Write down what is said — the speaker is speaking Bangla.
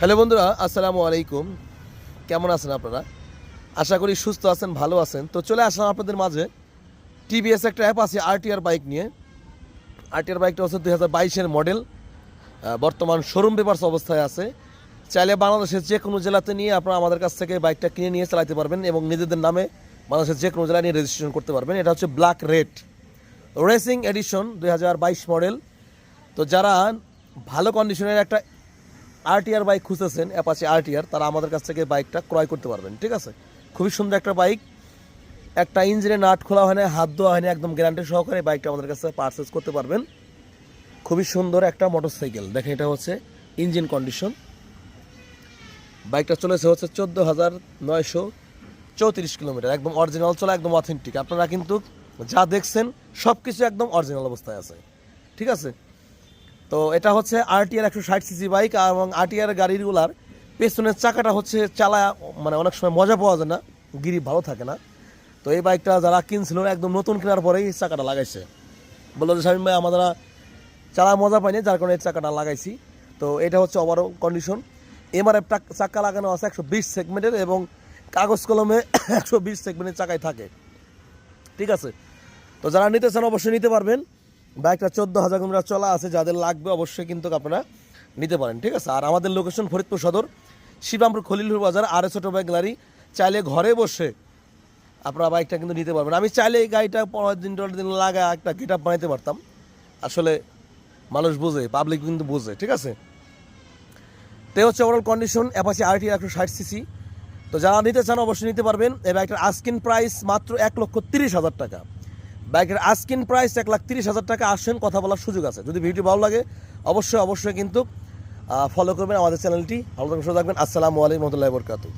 হ্যালো বন্ধুরা, আসসালামু আলাইকুম। কেমন আছেন আপনারা? আশা করি সুস্থ আছেন, ভালো আছেন। তো চলে আসলাম আপনাদের মাঝে টিভিএস একটা অ্যাপ আছে আরটিআর বাইক নিয়ে। আরটিআর বাইকটা হচ্ছে 2022-এর মডেল, বর্তমান শোরুম পেপারস অবস্থায় আছে। চাইলে বাংলাদেশের যে কোনো জেলাতে নিয়ে আপনারা আমাদের কাছ থেকে বাইকটা কিনে নিয়ে চালাতে পারবেন এবং নিজেদের নামে বাংলাদেশের যে কোনো জেলায় নিয়ে রেজিস্ট্রেশন করতে পারবেন। এটা হচ্ছে black red racing addition 2022 model. তো যারা ভালো কন্ডিশনের একটা আরটিআর বাইক খুঁজতেছেন, অ্যাপাচি আরটিআর, তারা আমাদের কাছ থেকে বাইকটা ক্রয় করতে পারবেন। ঠিক আছে, খুবই সুন্দর একটা বাইক। একটা ইঞ্জিনে নাট খোলা হয় না, হাত ধোয়া হয় না, একদম গ্যারান্টি সহকারে বাইকটা আমাদের কাছে পারচেস করতে পারবেন। খুবই সুন্দর একটা মোটরসাইকেল। দেখেন, এটা হচ্ছে ইঞ্জিন কন্ডিশন। বাইকটা চলেছে হচ্ছে 14,934 কিলোমিটার। একদম অরিজিনাল চলা, একদম অথেন্টিক। আপনারা কিন্তু যা দেখছেন সব কিছু একদম অরিজিনাল অবস্থায় আছে। ঠিক আছে, তো এটা হচ্ছে আরটিআর 160 সিসি বাইক। এবং আরটিআর গাড়িগুলার পেছনের চাকাটা হচ্ছে চালায় মানে অনেক সময় মজা পাওয়া যায় না, গিরি ভালো থাকে না। তো এই বাইকটা যারা কিনছিল একদম নতুন কেনার পরেই চাকাটা লাগাইছে, বললো যে শামীম ভাই আমাদের চালা মজা পাইনি, যার কারণে এই চাকাটা লাগাইছি। তো এটা হচ্ছে ওভারঅল কন্ডিশন। এমআরএফ চাকা লাগানো আছে 120 সেগমেন্টের এবং কাগজ কলমে 120 সেগমেন্টের চাকায় থাকে। ঠিক আছে, তো যারা নিতে চান অবশ্যই নিতে পারবেন। বাইকটা 14,000 কিলোমিটার চলা আছে। যাদের লাগবে অবশ্যই কিন্তু আপনারা নিতে পারেন। ঠিক আছে, আর আমাদের লোকেশন ফরিদপুর সদর, শিবরামপুর খলিলুর বাজার, আর ছোটো বাইক গ্যালারি। চাইলে ঘরে বসে আপনারা বাইকটা কিন্তু নিতে পারবেন। আমি চাইলে এই গাড়িটা 15 দিন লাগা একটা গেট আপ বানাইতে পারতাম। আসলে মানুষ বোঝে, পাবলিক কিন্তু বোঝে। ঠিক আছে, তো হচ্ছে overall condition Apache RTR 160 CC. তো যারা নিতে চান অবশ্যই নিতে পারবেন। এই বাইকটার আস্কিন প্রাইস মাত্র 1,30,000 টাকা। বাইকের আস্কিন প্রাইস 1,30,000 টাকা। আসেন, কথা বলার সুযোগ আছে। যদি ভিডিও ভালো লাগে অবশ্যই কিন্তু ফলো করবেন আমাদের চ্যানেলটি। ভালো থাকবেন, সুস্থ থাকবেন। আসসালামু আলাইকুম ওয়া রাহমাতুল্লাহি ওয়া বারাকাতুহু।